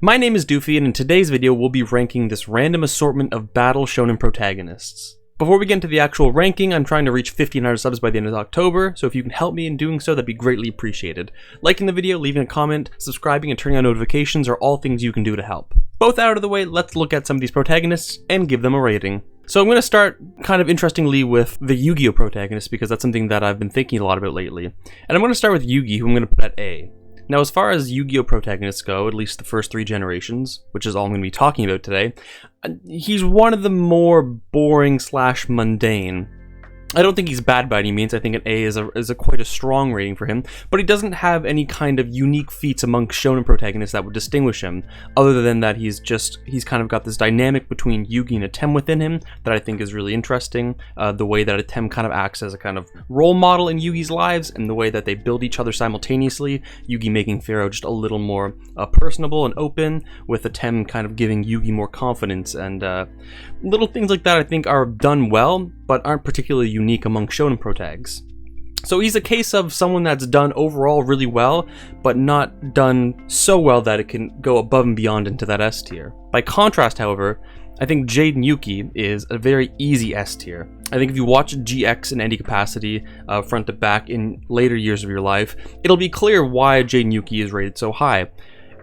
My name is Doofy, and in today's video we'll be ranking this random assortment of battle shonen protagonists. Before we get into the actual ranking, I'm trying to reach 1,500 subs by the end of October, so if you can help me in doing so, that'd be greatly appreciated. Liking the video, leaving a comment, subscribing, and turning on notifications are all things you can do to help. Both out of the way, let's look at some of these protagonists and give them a rating. So I'm going to start kind of interestingly with the YuGiOh protagonist, because that's something that I've been thinking a lot about lately. And I'm going to start with Yugi, who I'm going to put at A. Now, as far as YuGiOh protagonists go, at least the first 3 generations, which is all I'm going to be talking about today, he's one of the more boring / mundane. I don't think he's bad by any means. I think an A is quite a strong rating for him, but he doesn't have any kind of unique feats amongst shonen protagonists that would distinguish him, other than that he's kind of got this dynamic between Yugi and Atem within him that I think is really interesting. The way that Atem kind of acts as a kind of role model in Yugi's lives, and the way that they build each other simultaneously, Yugi making Pharaoh just a little more personable and open, with Atem kind of giving Yugi more confidence, and little things like that I think are done well, but aren't particularly unique among shonen protags. So he's a case of someone that's done overall really well, but not done so well that it can go above and beyond into that S tier. By contrast, however, I think Jade and Yuki is a very easy S tier. I think if you watch GX in any capacity, front to back in later years of your life, it'll be clear why Jade and Yuki is rated so high.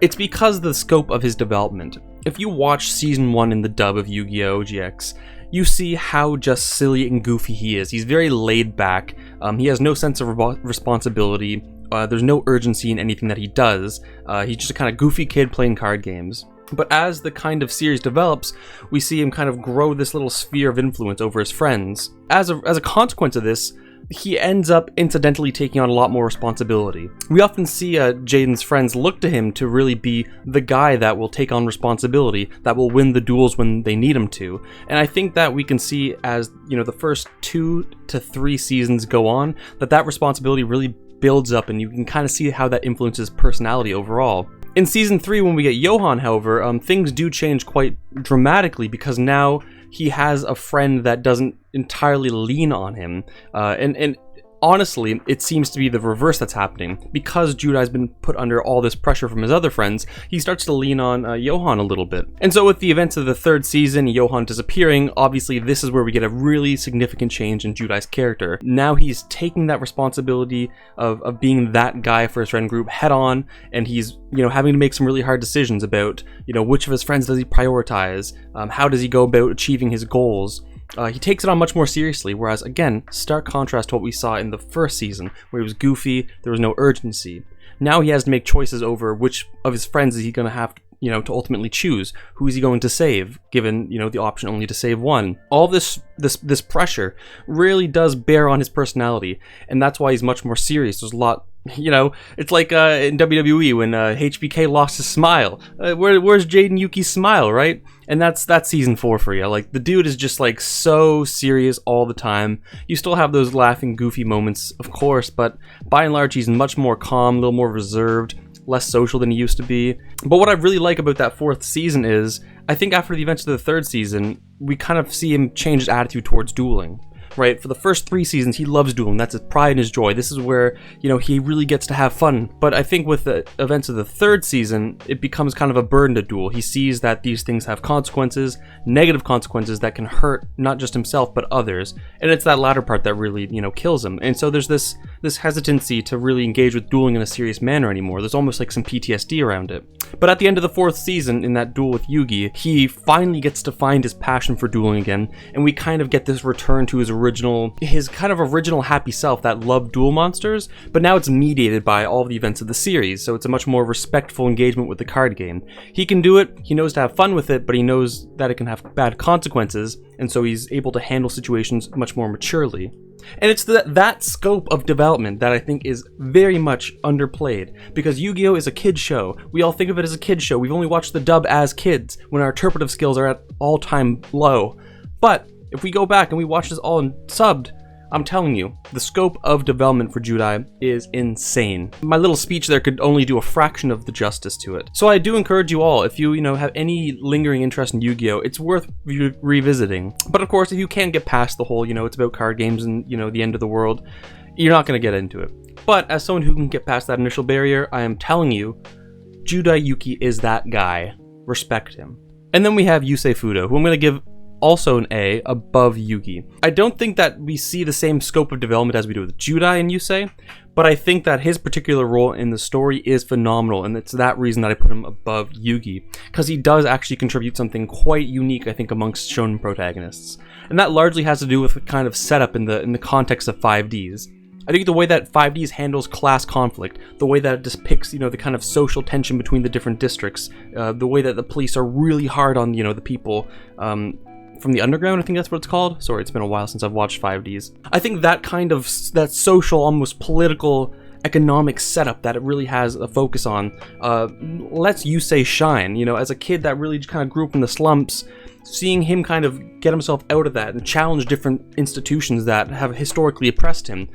It's because of the scope of his development. If you watch Season 1 in the dub of Yu-Gi-Oh! GX, you see how just silly and goofy he is. He's very laid back, he has no sense of responsibility, there's no urgency in anything that he does, he's just a kind of goofy kid playing card games. But as the kind of series develops, we see him kind of grow this little sphere of influence over his friends. As a consequence of this, he ends up incidentally taking on a lot more responsibility. We often see Jaden's friends look to him to really be the guy that will take on responsibility, that will win the duels when they need him to. And I think that we can see as, the first 2 to 3 seasons go on, that responsibility really builds up, and you can kind of see how that influences personality overall. In Season 3, when we get Johan, however, things do change quite dramatically, because now he has a friend that doesn't entirely lean on him, and honestly, it seems to be the reverse that's happening. Because Judai's been put under all this pressure from his other friends, he starts to lean on Johan a little bit. And so with the events of the 3rd season, Johan disappearing, obviously this is where we get a really significant change in Judai's character. Now he's taking that responsibility of being that guy for his friend group head on, and he's having to make some really hard decisions about which of his friends does he prioritize, how does he go about achieving his goals. He takes it on much more seriously, whereas, again, stark contrast to what we saw in the 1st season, where he was goofy, there was no urgency. Now he has to make choices over which of his friends is he going to have to ultimately choose. Who is he going to save, given, the option only to save one. All this pressure really does bear on his personality, and that's why he's much more serious. There's a lot, it's like in WWE when HBK lost his smile. Where's Jaden Yuki's smile, right? And that's Season 4 for you. Like, the dude is just like so serious all the time. You still have those laughing, goofy moments, of course, but by and large he's much more calm, a little more reserved, less social than he used to be. But what I really like about that 4th season is, I think after the events of the 3rd season, we kind of see him change his attitude towards dueling. Right? For the first 3 seasons, he loves dueling. That's his pride and his joy. This is where, he really gets to have fun. But I think with the events of the 3rd season, it becomes kind of a burden to duel. He sees that these things have consequences, negative consequences that can hurt not just himself, but others. And it's that latter part that really, kills him. And so there's this hesitancy to really engage with dueling in a serious manner anymore. There's almost like some PTSD around it. But at the end of the 4th season, in that duel with Yugi, he finally gets to find his passion for dueling again, and we kind of get this return to his kind of original happy self that loved duel monsters, but now it's mediated by all the events of the series, so it's a much more respectful engagement with the card game. He can do it, he knows to have fun with it, but he knows that it can have bad consequences, and so he's able to handle situations much more maturely. And it's that scope of development that I think is very much underplayed, because Yu-Gi-Oh! Is a kid's show. We all think of it as a kid's show. We've only watched the dub as kids, when our interpretive skills are at all-time low. But if we go back and we watch this all in subbed, I'm telling you, the scope of development for Judai is insane. My little speech there could only do a fraction of the justice to it. So I do encourage you all, if you, have any lingering interest in Yu-Gi-Oh!, it's worth revisiting. But of course, if you can't get past the whole, it's about card games and, the end of the world, you're not going to get into it. But as someone who can get past that initial barrier, I am telling you, Judai Yuki is that guy. Respect him. And then we have Yusei Fudo, who I'm going to give also an A above Yugi. I don't think that we see the same scope of development as we do with Judai and Yusei, but I think that his particular role in the story is phenomenal, and it's that reason that I put him above Yugi, because he does actually contribute something quite unique, I think, amongst shonen protagonists. And that largely has to do with the kind of setup in the context of 5Ds. I think the way that 5Ds handles class conflict, the way that it depicts, the kind of social tension between the different districts, the way that the police are really hard on, the people from the underground, I think that's what it's called. Sorry, it's been a while since I've watched 5Ds. I think that kind of, that social, almost political, economic setup that it really has a focus on, lets Yusei shine. As a kid that really kind of grew up in the slumps, seeing him kind of get himself out of that and challenge different institutions that have historically oppressed him.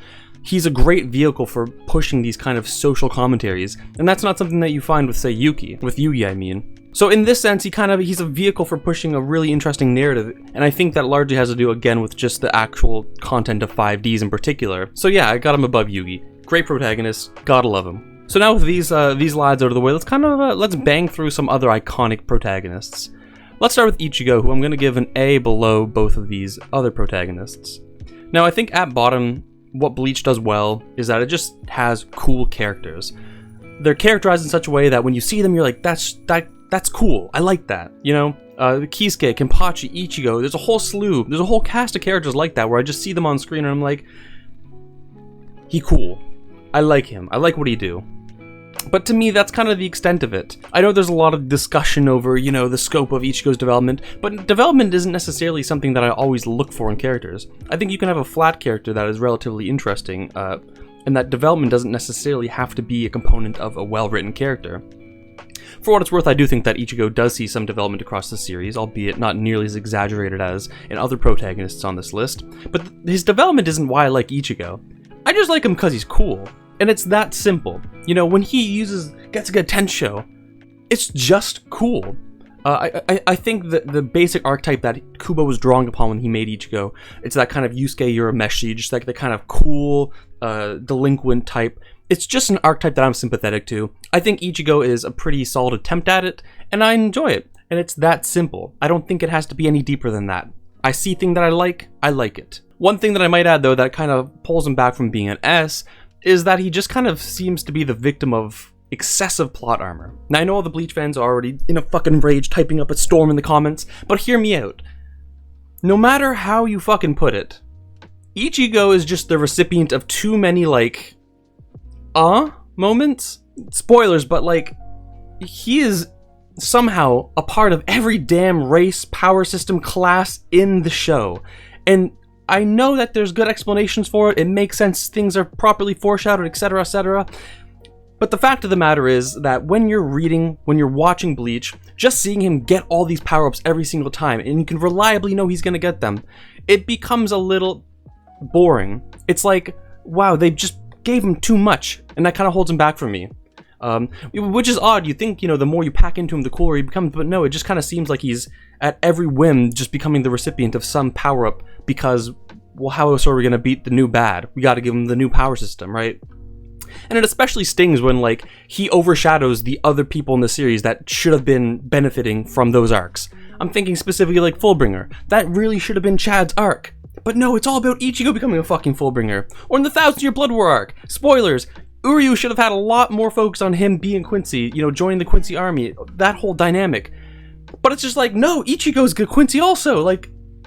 He's a great vehicle for pushing these kind of social commentaries, and that's not something that you find with, say, Yugi, I mean. So in this sense, he's a vehicle for pushing a really interesting narrative, and I think that largely has to do, again, with just the actual content of 5Ds in particular. So yeah, I got him above Yugi. Great protagonist, gotta love him. So now with these lads out of the way, let's bang through some other iconic protagonists. Let's start with Ichigo, who I'm going to give an A below both of these other protagonists. Now, I think at bottom, what Bleach does well is that it just has cool characters. They're characterized in such a way that when you see them, you're like, that's cool. I like that. Kisuke, Kenpachi, Ichigo, there's a whole cast of characters like that where I just see them on screen and I'm like, he cool. I like him. I like what he do. But to me, that's kind of the extent of it. I know there's a lot of discussion over, the scope of Ichigo's development, but development isn't necessarily something that I always look for in characters. I think you can have a flat character that is relatively interesting, and that development doesn't necessarily have to be a component of a well-written character. For what it's worth, I do think that Ichigo does see some development across the series, albeit not nearly as exaggerated as in other protagonists on this list, but his development isn't why I like Ichigo. I just like him because he's cool. And it's that simple. When he gets a good Tensho, it's just cool. I think that the basic archetype that Kubo was drawing upon when he made Ichigo, it's that kind of Yusuke Urameshi, just like the kind of cool, delinquent type. It's just an archetype that I'm sympathetic to. I think Ichigo is a pretty solid attempt at it, and I enjoy it. And it's that simple. I don't think it has to be any deeper than that. I see things that I like it. One thing that I might add, though, that kind of pulls him back from being an S, is that he just kind of seems to be the victim of excessive plot armor. Now, I know all the Bleach fans are already in a fucking rage typing up a storm in the comments, but hear me out. No matter how you fucking put it, Ichigo is just the recipient of too many, moments? Spoilers, but, he is somehow a part of every damn race, power system, class in the show. And I know that there's good explanations for it, it makes sense, things are properly foreshadowed, etc, etc. But the fact of the matter is that when you're watching Bleach, just seeing him get all these power-ups every single time, and you can reliably know he's gonna get them, it becomes a little boring. It's like, wow, they just gave him too much, and that kind of holds him back from me. Which is odd. You think, the more you pack into him, the cooler he becomes, but no, it just kind of seems like he's, at every whim, just becoming the recipient of some power-up because, well, how else are we gonna beat the new bad? We gotta give him the new power system, right? And it especially stings when, he overshadows the other people in the series that should have been benefiting from those arcs. I'm thinking specifically like Fullbringer. That really should have been Chad's arc. But no, it's all about Ichigo becoming a fucking Fullbringer. Or in the 1,000-Year Blood War arc. Spoilers! Uryu should have had a lot more focus on him being Quincy, joining the Quincy army, that whole dynamic. But it's just no, Ichigo's good Quincy also, and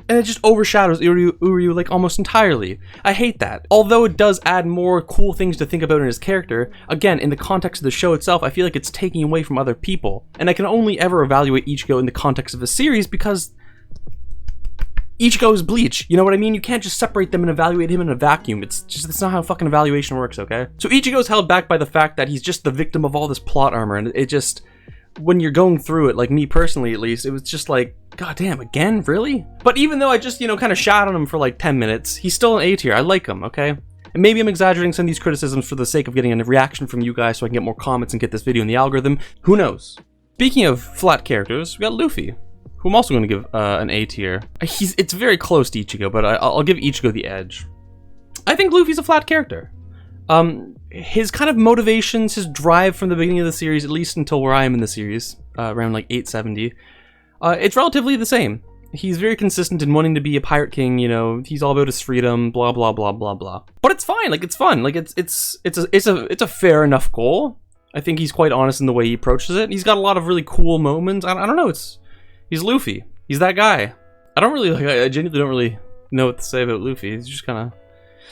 it just overshadows Uryu almost entirely. I hate that. Although it does add more cool things to think about in his character, again, in the context of the show itself, I feel like it's taking away from other people. And I can only ever evaluate Ichigo in the context of a series because Ichigo is Bleach, you know what I mean? You can't just separate them and evaluate him in a vacuum. That's not how fucking evaluation works, okay? So Ichigo's held back by the fact that he's just the victim of all this plot armor, and it just, when you're going through it, me personally at least, it was just god damn, again? Really? But even though I just, kind of shot on him for 10 minutes, he's still an A tier. I like him, okay? And maybe I'm exaggerating some of these criticisms for the sake of getting a reaction from you guys so I can get more comments and get this video in the algorithm. Who knows? Speaking of flat characters, we got Luffy, who I'm also going to give an A tier. It's very close to Ichigo, but I'll give Ichigo the edge. I think Luffy's a flat character. His kind of motivations, his drive from the beginning of the series, at least until where I am in the series, around like 870, it's relatively the same. He's very consistent in wanting to be a pirate king, you know, he's all about his freedom, blah blah blah blah blah. But it's fine, like it's fun, like it's a fair enough goal. I think he's quite honest in the way he approaches it. He's got a lot of really cool moments. I don't know, he's Luffy. He's that guy. I genuinely don't really know what to say about Luffy. He's just kind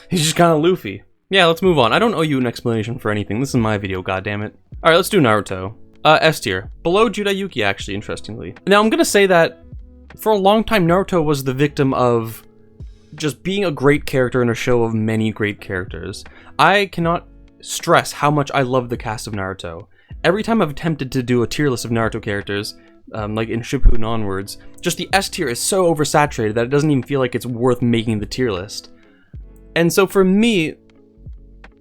of Luffy. Yeah, let's move on. I don't owe you an explanation for anything. This is my video, goddammit. Alright, let's do Naruto. S tier. Below Jiraiya, actually, interestingly. Now, I'm gonna say that for a long time, Naruto was the victim of just being a great character in a show of many great characters. I cannot stress how much I love the cast of Naruto. Every time I've attempted to do a tier list of Naruto characters, like in Shippuden onwards, just the S tier is so oversaturated that it doesn't even feel like it's worth making the tier list. And so for me,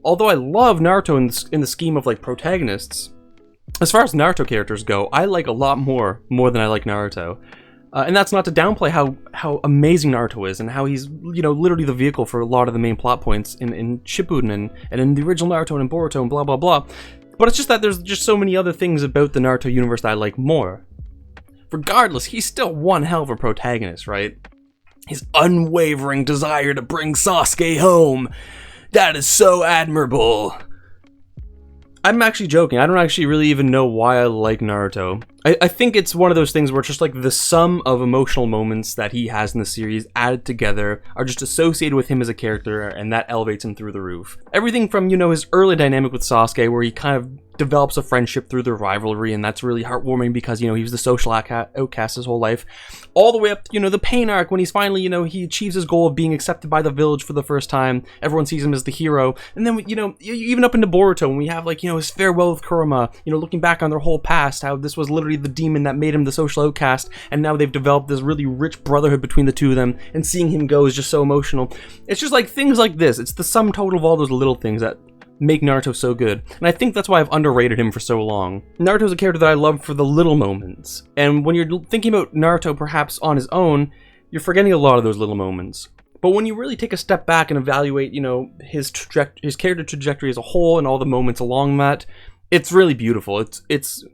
although I love Naruto in the scheme of like protagonists, as far as Naruto characters go, I like a lot more than I like Naruto. And that's not to downplay how amazing Naruto is, and how he's, you know, literally the vehicle for a lot of the main plot points in Shippuden and in the original Naruto and in Boruto and blah blah blah. But it's just that there's just so many other things about the Naruto universe that I like more. Regardless, he's still one hell of a protagonist, right? His unwavering desire to bring Sasuke home. That is so admirable. I'm actually joking. I don't actually really even know why I like Naruto. I think it's one of those things where it's just like the sum of emotional moments that he has in the series added together are just associated with him as a character, and that elevates him through the roof. Everything from, you know, his early dynamic with Sasuke, where he kind of develops a friendship through their rivalry, and that's really heartwarming because, you know, he was the social outcast his whole life, all the way up to, you know, the pain arc when he's finally, you know, he achieves his goal of being accepted by the village for the first time. Everyone sees him as the hero. And then, you know, even up into Boruto, when we have, like, you know, his farewell with Kurama, you know, looking back on their whole past, how this was literally the demon that made him the social outcast, and now they've developed this really rich brotherhood between the two of them, and seeing him go is just so emotional. It's just like things like this. It's the sum total of all those little things that make Naruto so good, and I think that's why I've underrated him for so long. Naruto's a character that I love for the little moments, and when you're thinking about Naruto perhaps on his own, you're forgetting a lot of those little moments. But when you really take a step back and evaluate, you know, his character trajectory as a whole and all the moments along that, it's really beautiful. It's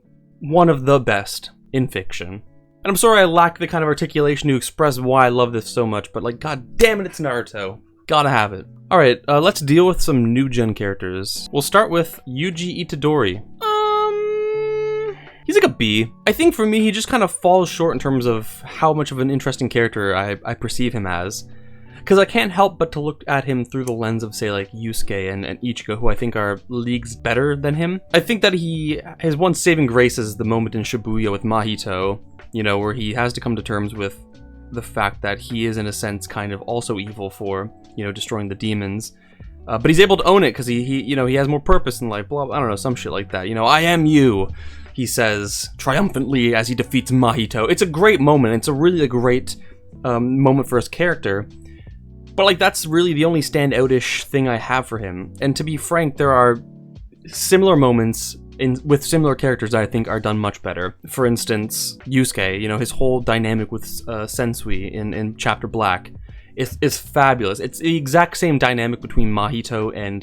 one of the best in fiction. And I'm sorry I lack the kind of articulation to express why I love this so much, but like, god damn it, it's Naruto. Gotta have it. Alright, let's deal with some new gen characters. We'll start with Yuji Itadori. He's like a B. I think for me, he just kind of falls short in terms of how much of an interesting character I perceive him as. Because I can't help but to look at him through the lens of, say, like Yusuke and Ichigo, who I think are leagues better than him. I think that his one saving grace is the moment in Shibuya with Mahito, you know, where he has to come to terms with the fact that he is, in a sense, kind of also evil for, you know, destroying the demons. But he's able to own it because he, you know, he has more purpose in life, blah, blah, I don't know, some shit like that. You know, I am you, he says triumphantly as he defeats Mahito. It's a great moment. It's a really great moment for his character. But, like, that's really the only standout-ish thing I have for him. And to be frank, there are similar moments with similar characters that I think are done much better. For instance, Yusuke, you know, his whole dynamic with Sensui in Chapter Black is fabulous. It's the exact same dynamic between Mahito and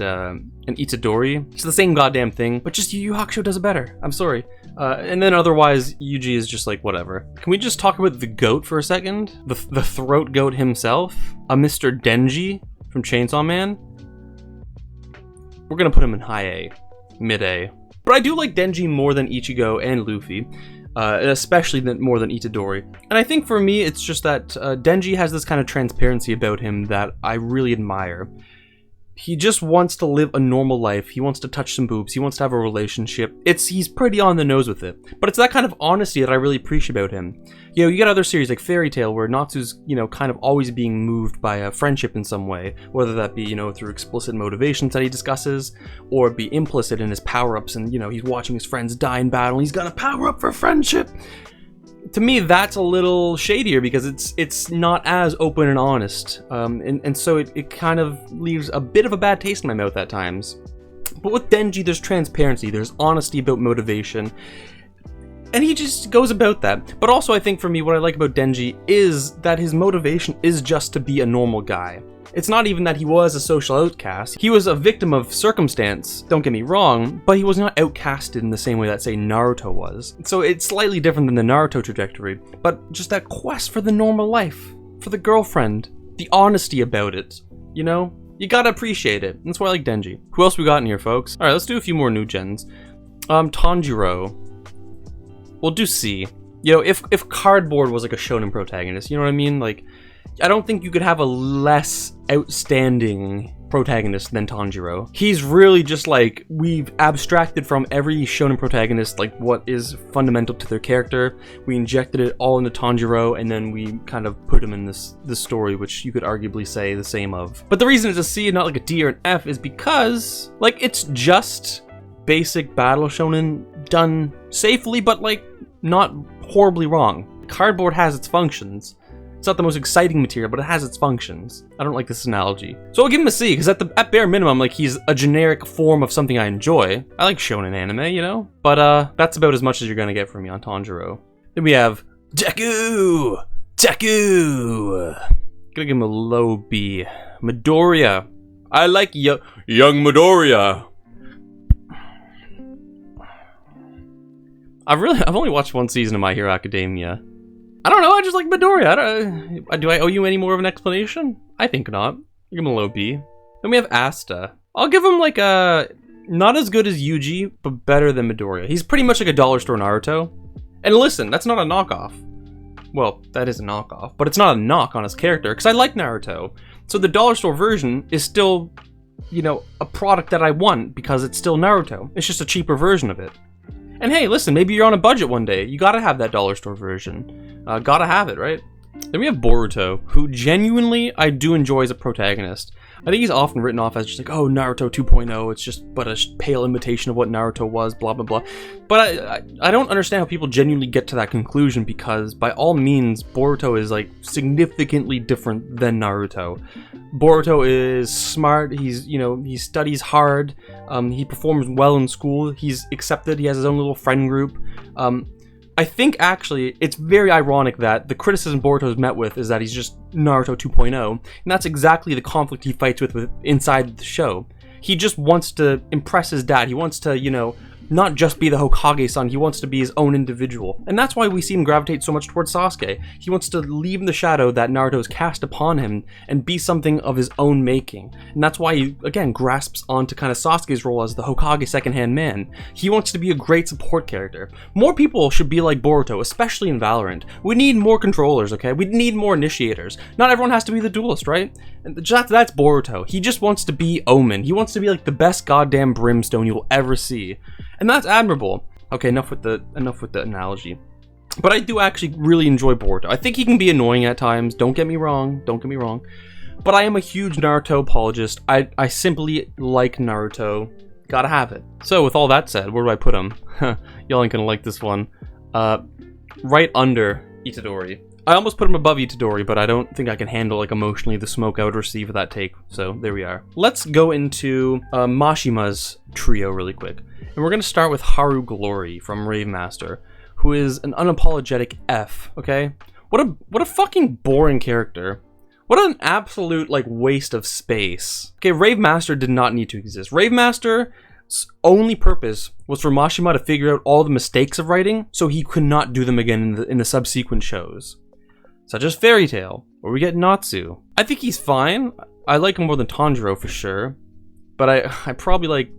Itadori. It's the same goddamn thing, but just Yu Yu Hakusho does it better. I'm sorry. And then otherwise, Yuji is just like, whatever. Can we just talk about the GOAT for a second? The throat goat himself? A Mr. Denji from Chainsaw Man? We're gonna put him in high A. Mid A. But I do like Denji more than Ichigo and Luffy. Especially more than Itadori. And I think for me, it's just that Denji has this kind of transparency about him that I really admire. He just wants to live a normal life. He wants to touch some boobs. He wants to have a relationship. He's pretty on the nose with it. But it's that kind of honesty that I really appreciate about him. You know, you get other series like Fairy Tail where Natsu's, you know, kind of always being moved by a friendship in some way. Whether that be, you know, through explicit motivations that he discusses, or be implicit in his power-ups and, you know, he's watching his friends die in battle and he's got a power-up for friendship. To me, that's a little shadier because it's not as open and honest, and so it kind of leaves a bit of a bad taste in my mouth at times. But with Denji, there's transparency, there's honesty about motivation, and he just goes about that. But also, I think for me, what I like about Denji is that his motivation is just to be a normal guy. It's not even that he was a social outcast. He was a victim of circumstance, don't get me wrong, but he was not outcasted in the same way that, say, Naruto was. So it's slightly different than the Naruto trajectory, but just that quest for the normal life, for the girlfriend, the honesty about it, you know? You gotta appreciate it. That's why I like Denji. Who else we got in here, folks? Alright, let's do a few more new gens. Tanjiro. We'll do C. You know, if Cardboard was like a shonen protagonist, you know what I mean? Like, I don't think you could have a less outstanding protagonist than Tanjiro. He's really just like, we've abstracted from every shonen protagonist, like what is fundamental to their character. We injected it all into Tanjiro, and then we kind of put him in this story, which you could arguably say the same of. But the reason it's a C and not like a D or an F is because, like, it's just basic battle shonen done safely, but like not horribly wrong. Cardboard has its functions. It's not the most exciting material, but it has its functions. I don't like this analogy. So I'll give him a C, because at bare minimum, like, he's a generic form of something I enjoy. I like shonen anime, you know? But that's about as much as you're gonna get from me on Tanjiro. Then we have Deku! Gonna give him a low B. Midoriya. I like young Midoriya. I've only watched one season of My Hero Academia. I don't know, I just like Midoriya. Do I owe you any more of an explanation? I think not. I'll give him a low B. Then we have Asta. I'll give him like a... not as good as Yuji, but better than Midoriya. He's pretty much like a dollar store Naruto. And listen, that's not a knockoff. Well, that is a knockoff, but it's not a knock on his character, because I like Naruto. So the dollar store version is still, you know, a product that I want, because it's still Naruto. It's just a cheaper version of it. And hey, listen, maybe you're on a budget one day. You gotta have that dollar store version. Gotta have it, right? Then we have Boruto, who genuinely I do enjoy as a protagonist. I think he's often written off as just like, oh, Naruto 2.0, it's just but a pale imitation of what Naruto was, blah, blah, blah. But I don't understand how people genuinely get to that conclusion, because by all means, Boruto is like significantly different than Naruto. Boruto is smart, he's, you know, he studies hard, he performs well in school, he's accepted, he has his own little friend group. I think actually it's very ironic that the criticism Boruto is met with is that he's just Naruto 2.0, and that's exactly the conflict he fights with inside the show. He just wants to impress his dad. He wants to, you know, not just be the Hokage-san, he wants to be his own individual. And that's why we see him gravitate so much towards Sasuke. He wants to leave the shadow that Naruto has cast upon him and be something of his own making. And that's why he, again, grasps onto kind of Sasuke's role as the Hokage second-hand man. He wants to be a great support character. More people should be like Boruto, especially in Valorant. We need more controllers, okay? We need more initiators. Not everyone has to be the duelist, right? And that's Boruto. He just wants to be Omen. He wants to be like the best goddamn brimstone you'll ever see. And that's admirable. Okay, enough with the analogy. But I do actually really enjoy Boruto. I think he can be annoying at times, don't get me wrong. But I am a huge Naruto apologist. I simply like Naruto. Gotta have it. So with all that said, where do I put him? Y'all ain't gonna like this one. Right under Itadori. I almost put him above Itadori, but I don't think I can handle, like, emotionally the smoke I would receive of that take. So there we are. Let's go into Mashima's trio really quick. And we're going to start with Haru Glory from Rave Master, who is an unapologetic F, okay? What a fucking boring character. What an absolute, like, waste of space. Okay, Rave Master did not need to exist. Rave Master's only purpose was for Mashima to figure out all the mistakes of writing so he could not do them again in the subsequent shows. Such as Fairy Tail, where we get Natsu. I think he's fine. I like him more than Tanjiro for sure. But I probably like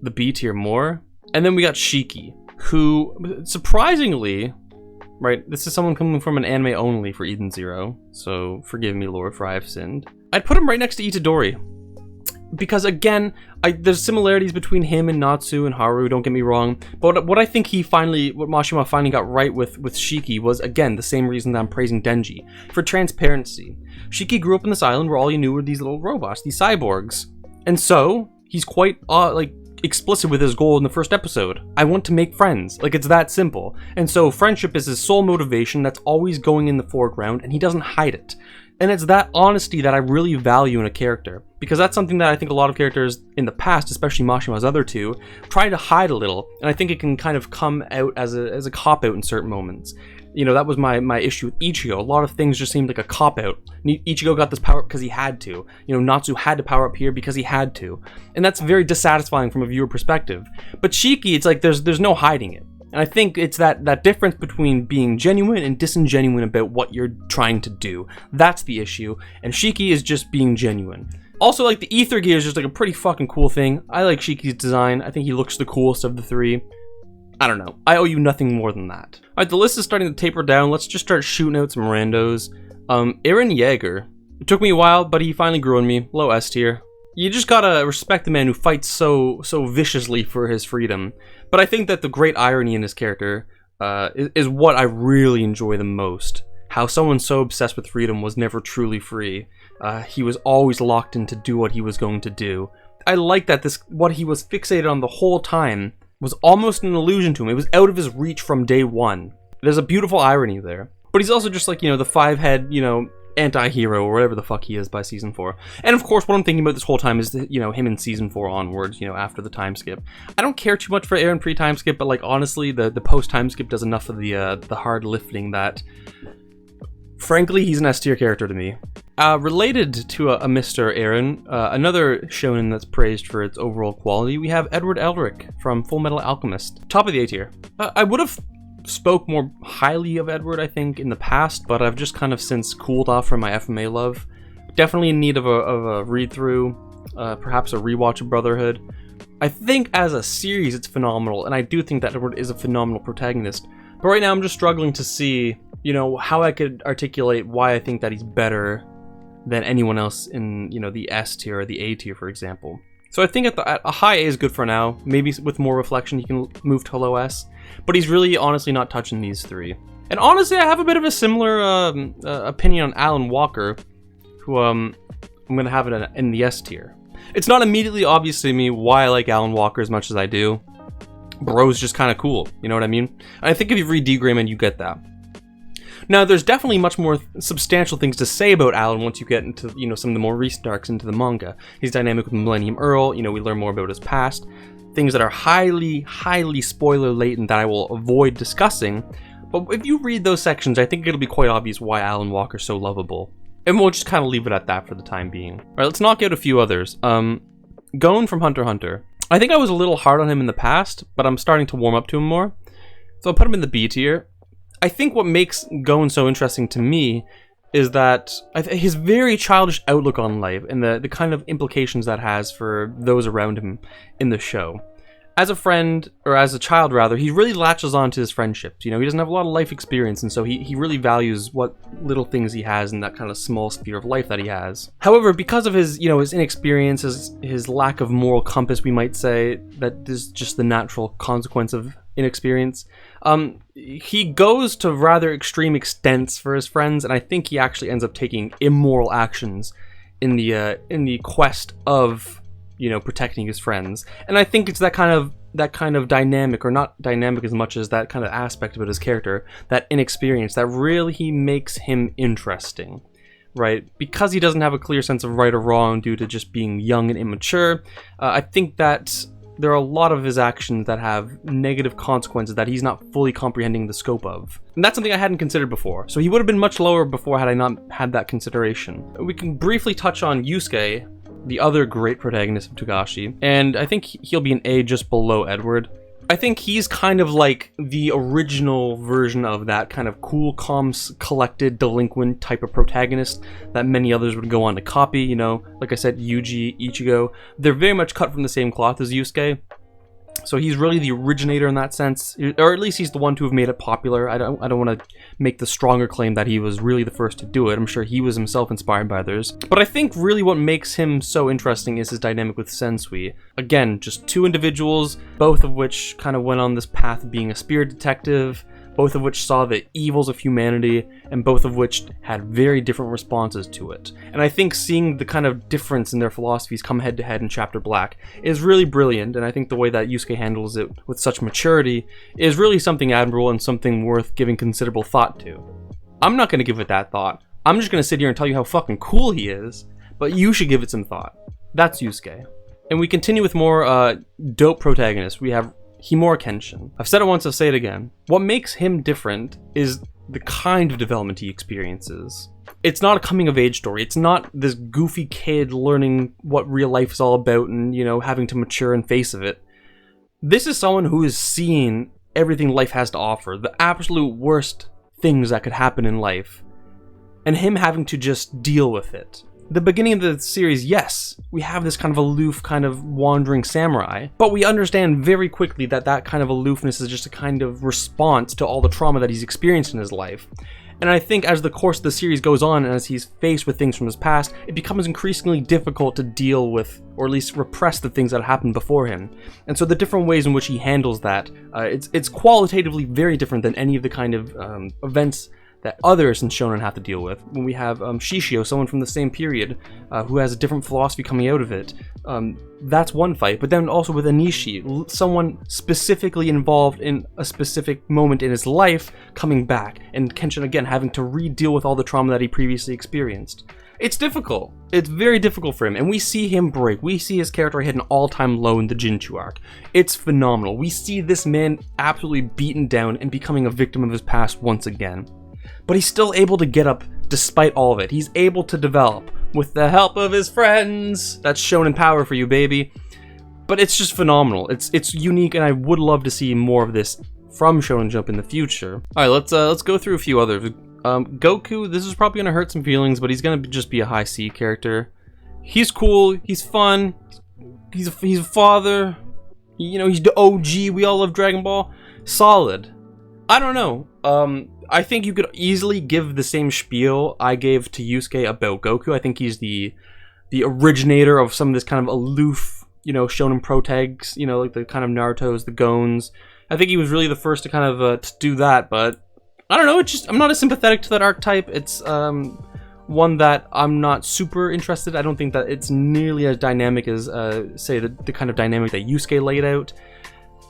the B tier more. And then we got Shiki, who, surprisingly, right, this is someone coming from an anime only for Eden Zero, so forgive me, Lord, for I have sinned. I'd put him right next to Itadori. Because again, there's similarities between him and Natsu and Haru, don't get me wrong. But what I think what Mashima finally got right with Shiki was, again, the same reason that I'm praising Denji. For transparency. Shiki grew up on this island where all you knew were these little robots, these cyborgs. And so, he's quite, explicit with his goal in the first episode. I want to make friends. Like, it's that simple. And so, friendship is his sole motivation that's always going in the foreground, and he doesn't hide it. And it's that honesty that I really value in a character, because that's something that I think a lot of characters in the past, especially Mashima's other two, try to hide a little, and I think it can kind of come out as a cop-out in certain moments. You know, that was my issue with Ichigo. A lot of things just seemed like a cop-out. Ichigo got this power up because he had to. You know, Natsu had to power up here because he had to. And that's very dissatisfying from a viewer perspective. But Shiki, it's like there's no hiding it. And I think it's that difference between being genuine and disingenuine about what you're trying to do. That's the issue. And Shiki is just being genuine. Also, like, the ether gear is just like a pretty fucking cool thing. I like Shiki's design. I think he looks the coolest of the three. I don't know. I owe you nothing more than that. Alright, the list is starting to taper down. Let's just start shooting out some randos. Yeager. It took me a while, but he finally grew on me. Low S tier. You just gotta respect the man who fights so viciously for his freedom. But I think that the great irony in his character is what I really enjoy the most. How someone so obsessed with freedom was never truly free. He was always locked in to do what he was going to do. I like that what he was fixated on the whole time was almost an illusion to him. It was out of his reach from day one. There's a beautiful irony there. But he's also just like, you know, the five-head, you know, anti-hero or whatever the fuck he is by season 4. And of course, what I'm thinking about this whole time is, you know, him in season 4 onwards, you know, after the time skip. I don't care too much for Eren pre-time skip, but like honestly, the post-time skip does enough of the hard lifting that, frankly, he's an S tier character to me. Related to a Mr. Eren, another shonen that's praised for its overall quality, we have Edward Elric from Full Metal Alchemist. Top of the A tier. I would have spoke more highly of Edward, I think, in the past, but I've just kind of since cooled off from my FMA love. Definitely in need of a read-through, perhaps a rewatch of Brotherhood. I think as a series it's phenomenal, and I do think that Edward is a phenomenal protagonist. But right now I'm just struggling to see, you know, how I could articulate why I think that he's better than anyone else in, you know, the S tier or the A tier, for example. So I think at a high A is good for now. Maybe with more reflection he can move to low S. But he's really honestly not touching these three. And honestly, I have a bit of a similar opinion on Alan Walker, who I'm going to have it in the S tier. It's not immediately obvious to me why I like Alan Walker as much as I do. Bro's just kind of cool, you know what I mean? And I think if you read D-Grayman, you get that. Now, there's definitely much more substantial things to say about Alan once you get into, you know, some of the more recent arcs into the manga. He's dynamic with Millennium Earl, you know, we learn more about his past. Things that are highly, highly spoiler laden that I will avoid discussing. But if you read those sections, I think it'll be quite obvious why Alan Walker's so lovable. And we'll just kind of leave it at that for the time being. Alright, let's knock out a few others. Gon from Hunter x Hunter. I think I was a little hard on him in the past, but I'm starting to warm up to him more. So I'll put him in the B tier. I think what makes Gon so interesting to me is that his very childish outlook on life and the kind of implications that has for those around him in the show. As a friend, or as a child rather, he really latches on to his friendships. You know, he doesn't have a lot of life experience, and so he really values what little things he has in that kind of small sphere of life that he has. However, because of his, you know, his inexperience, his lack of moral compass, we might say, that is just the natural consequence of inexperience, he goes to rather extreme extents for his friends, and I think he actually ends up taking immoral actions in the quest of, you know, protecting his friends. And I think it's that kind of dynamic, or not dynamic as much as that kind of aspect about his character, that inexperience, that really makes him interesting, right? Because he doesn't have a clear sense of right or wrong due to just being young and immature, I think that there are a lot of his actions that have negative consequences that he's not fully comprehending the scope of. And that's something I hadn't considered before. So he would have been much lower before had I not had that consideration. We can briefly touch on Yusuke, the other great protagonist of Togashi, and I think he'll be an A just below Edward. I think he's kind of like the original version of that kind of cool, calm, collected, delinquent type of protagonist that many others would go on to copy, you know, like I said, Yuji, Ichigo. They're very much cut from the same cloth as Yusuke. So he's really the originator in that sense, or at least he's the one to have made it popular. I don't want to make the stronger claim that he was really the first to do it. I'm sure he was himself inspired by others. But I think really what makes him so interesting is his dynamic with Sensui. Again, just two individuals, both of which kind of went on this path of being a spirit detective, both of which saw the evils of humanity, and both of which had very different responses to it. And I think seeing the kind of difference in their philosophies come head to head in Chapter Black is really brilliant, and I think the way that Yusuke handles it with such maturity is really something admirable and something worth giving considerable thought to. I'm not going to give it that thought. I'm just going to sit here and tell you how fucking cool he is, but you should give it some thought. That's Yusuke. And we continue with more dope protagonists. We have Himura Kenshin. I've said it once, I'll say it again. What makes him different is the kind of development he experiences. It's not a coming-of-age story. It's not this goofy kid learning what real life is all about and, you know, having to mature in face of it. This is someone who is seeing everything life has to offer, the absolute worst things that could happen in life, and him having to just deal with it. The beginning of the series, yes, we have this kind of aloof, kind of wandering samurai, but we understand very quickly that that kind of aloofness is just a kind of response to all the trauma that he's experienced in his life. And I think as the course of the series goes on, and as he's faced with things from his past, it becomes increasingly difficult to deal with, or at least repress the things that happened before him. And so the different ways in which he handles that, it's qualitatively very different than any of the kind of events that others in Shounen have to deal with. When we have YuGiOh, someone from the same period, who has a different philosophy coming out of it, that's one fight. But then also with Anishi, someone specifically involved in a specific moment in his life coming back, and Kenshin again having to re-deal with all the trauma that he previously experienced. It's difficult. It's very difficult for him, and we see him break. We see his character hit an all-time low in the Jinchu arc. It's phenomenal. We see this man absolutely beaten down and becoming a victim of his past once again. But he's still able to get up despite all of it. He's able to develop with the help of his friends. That's Shonen power for you, baby. But it's just phenomenal. It's unique, and I would love to see more of this from Shonen Jump in the future. All right, let's go through a few others. Goku, this is probably gonna hurt some feelings, but he's gonna just be a high C character. He's cool. He's fun. He's a father. You know, he's the OG. We all love Dragon Ball. Solid. I don't know. I think you could easily give the same spiel I gave to Yusuke about Goku. I think he's the originator of some of this kind of aloof, you know, shonen protags, you know, like the kind of Narutos, the Gons. I think he was really the first to kind of to do that, but I don't know, it's just, I'm not as sympathetic to that archetype. It's one that I'm not super interested. I don't think that it's nearly as dynamic as, say, the kind of dynamic that Yusuke laid out.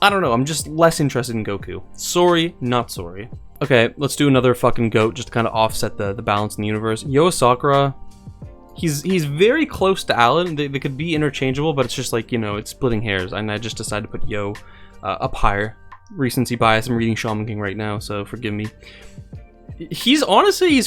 I don't know, I'm just less interested in Goku. Sorry, not sorry. Okay, let's do another fucking goat just to kind of offset the balance in the universe. Yoh Sakura, he's very close to Alan. They could be interchangeable, but it's just like, you know, it's splitting hairs. And I just decided to put Yoh up higher. Recency bias, I'm reading Shaman King right now, so forgive me. He's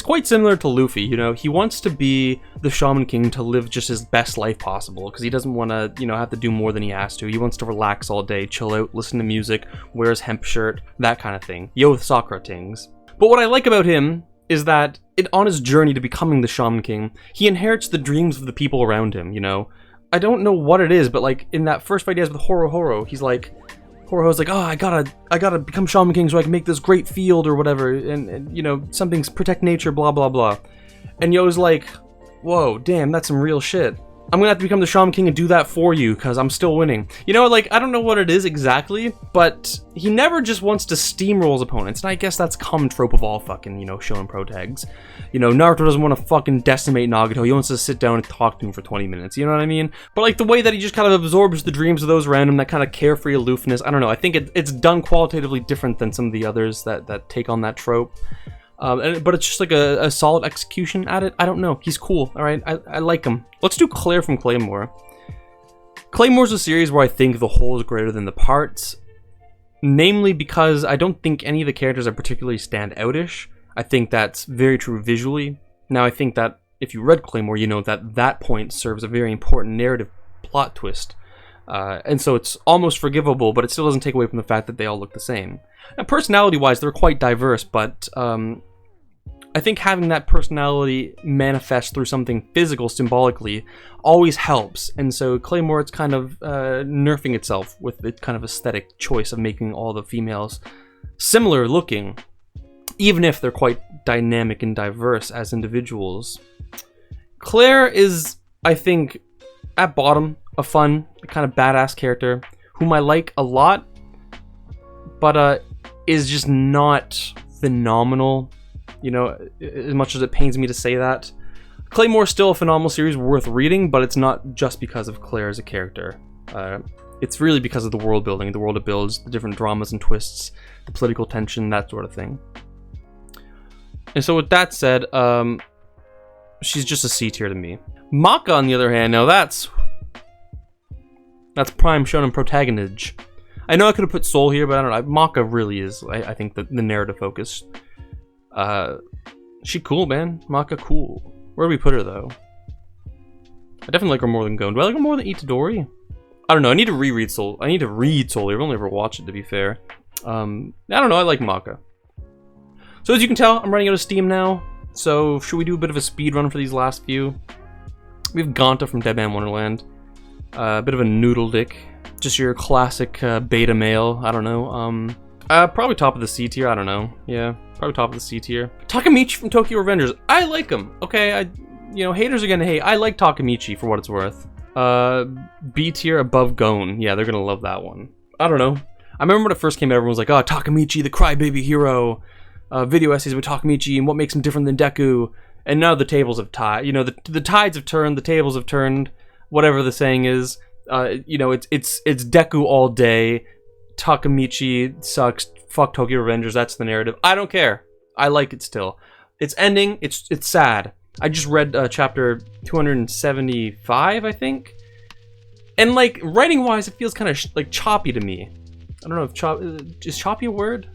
quite similar to Luffy, you know. He wants to be the Shaman King to live just his best life possible, because he doesn't want to, you know, have to do more than he has to. He wants to relax all day, chill out, listen to music, wear his hemp shirt, that kind of thing. Yoh Sakura tings. But what I like about him is that on his journey to becoming the Shaman King, he inherits the dreams of the people around him, you know. I don't know what it is, but like in that first fight he has with Horo, he's like, Horo's like, oh, I gotta become Shaman King so I can make this great field or whatever, and you know, something's protect nature, blah blah blah. And Yo's like, whoa, damn, that's some real shit. I'm gonna have to become the Shaman King and do that for you, because I'm still winning. You know, like, I don't know what it is exactly, but he never just wants to steamroll his opponents, and I guess that's a common trope of all fucking, you know, shonen protags. You know, Naruto doesn't want to fucking decimate Nagato, he wants to sit down and talk to him for 20 minutes, you know what I mean? But like, the way that he just kind of absorbs the dreams of those around him, that kind of carefree aloofness, I don't know, I think it's done qualitatively different than some of the others that take on that trope. But it's just like a solid execution at it. I don't know. He's cool. All right. I like him. Let's do Claire from Claymore. Claymore's a series where I think the whole is greater than the parts. Namely because I don't think any of the characters are particularly stand-outish. I think that's very true visually. Now, I think that if you read Claymore, you know that that point serves a very important narrative plot twist. And so it's almost forgivable, but it still doesn't take away from the fact that they all look the same. Now, personality-wise, they're quite diverse, but I think having that personality manifest through something physical symbolically always helps. And so Claymore, it's kind of nerfing itself with the kind of aesthetic choice of making all the females similar looking, even if they're quite dynamic and diverse as individuals. Claire is, I think, at bottom, a fun, kind of badass character whom I like a lot, but is just not phenomenal, you know, as much as it pains me to say that. Claymore's still a phenomenal series worth reading, but it's not just because of Claire as a character. It's really because of the world building, the world it builds, the different dramas and twists, the political tension, that sort of thing. And so with that said, she's just a C tier to me. Maka, on the other hand, now that's prime shonen protagonist. I know I could have put Soul here, but I don't know. Maka really is, I think, the narrative focus. She cool, man. Maka cool. Where do we put her, though? I definitely like her more than Gon. Do I like her more than Itadori? I don't know. I need to reread Soul. I need to read Soul. I've only ever watched it, to be fair. I don't know. I like Maka. So as you can tell, I'm running out of steam now. So should we do a bit of a speed run for these last few? We have Gonta from Dead Man Wonderland. A bit of a noodle dick. Just your classic beta male. I don't know. Probably top of the C tier. I don't know. Yeah, probably top of the C tier. Takamichi from Tokyo Revengers. I like him. Okay, you know, haters are gonna hate. I like Takamichi for what it's worth. B tier above Gon. Yeah, they're gonna love that one. I don't know. I remember when it first came out, everyone was like, oh, Takamichi, the crybaby hero. Video essays with Takamichi and what makes him different than Deku. And now the tables have tied. You know, the tides have turned, the tables have turned. Whatever the saying is. You know, it's Deku all day. Takamichi sucks. Fuck Tokyo Revengers. That's the narrative. I don't care. I like it still. It's ending. It's sad. I just read chapter 275, I think. And like writing wise, it feels kind of like choppy to me. I don't know if is choppy a word?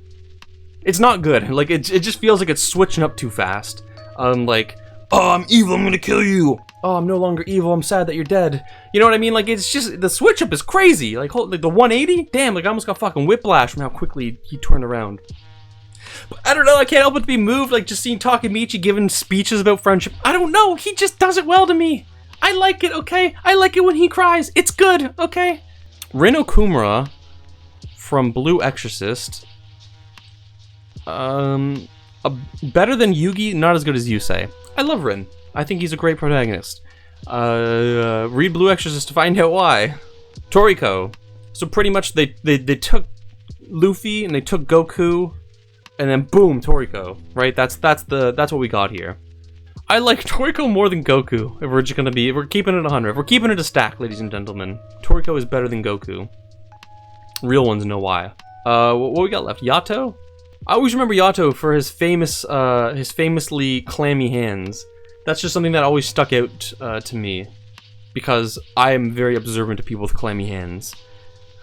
It's not good. Like it just feels like it's switching up too fast. Like, oh, I'm evil. I'm gonna kill you. Oh, I'm no longer evil. I'm sad that you're dead. You know what I mean? Like, it's just, the switch up is crazy. Like the 180? Damn, like, I almost got fucking whiplash from how quickly he turned around. But I don't know, I can't help but to be moved, like, just seeing Takamichi giving speeches about friendship. I don't know, he just does it well to me. I like it, okay? I like it when he cries. It's good, okay? Rin Okumura from Blue Exorcist. Better than Yugi, not as good as Yusei. I love Rin. I think he's a great protagonist. Read Blue Exorcist to find out why. Toriko. So pretty much they took Luffy and they took Goku, and then boom, Toriko. Right? That's what we got here. I like Toriko more than Goku. If we're keeping it 100. If we're keeping it a stack, ladies and gentlemen. Toriko is better than Goku. Real ones know why. What we got left? Yato. I always remember Yato for his famously clammy hands. That's just something that always stuck out to me, because I am very observant to people with clammy hands.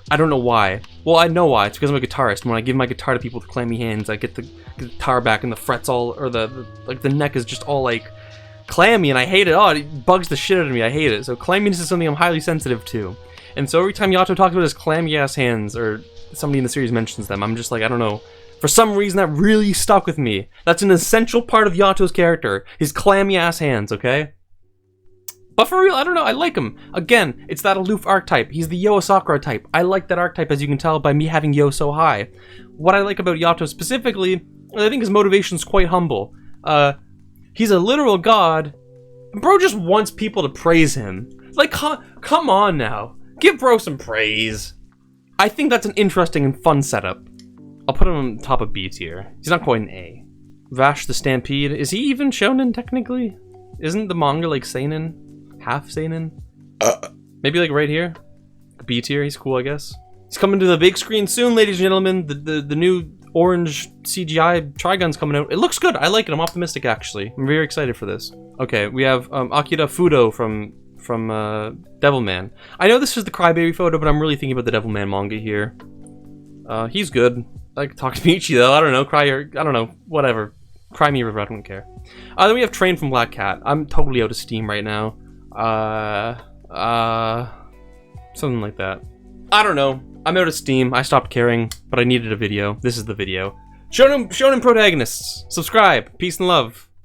I don't know why. Well, I know why. It's because I'm a guitarist. When I give my guitar to people with clammy hands, I get the guitar back and the frets all, or the neck is just all like clammy, and I hate it. Oh, it bugs the shit out of me. I hate it. So clamminess is something I'm highly sensitive to. And so every time Yato talks about his clammy ass hands, or somebody in the series mentions them, I'm just like, I don't know. For some reason, that really stuck with me. That's an essential part of Yato's character. His clammy ass hands, okay? But for real, I don't know. I like him. Again, it's that aloof archetype. He's the Yoh Sakura type. I like that archetype, as you can tell by me having Yoh so high. What I like about Yato specifically, I think his motivation's quite humble. He's a literal god. Bro just wants people to praise him. Like, come on now. Give bro some praise. I think that's an interesting and fun setup. I'll put him on top of B tier. He's not quite an A. Vash the Stampede. Is he even Shounen, technically? Isn't the manga like seinen? Half seinen? Maybe like right here? B tier, he's cool, I guess. He's coming to the big screen soon, ladies and gentlemen. The new orange CGI Trigun's coming out. It looks good. I like it. I'm optimistic, actually. I'm very excited for this. Okay, we have Akira Fudo from Devilman. I know this is the Crybaby photo, but I'm really thinking about the Devilman manga here. He's good. Like Takamichi though, I don't know, I don't know, whatever. Cry me a river, I don't care. Then we have Train from Black Cat. I'm totally out of steam right now. Something like that. I don't know. I'm out of steam. I stopped caring, but I needed a video. This is the video. Shounen protagonists. Subscribe. Peace and love.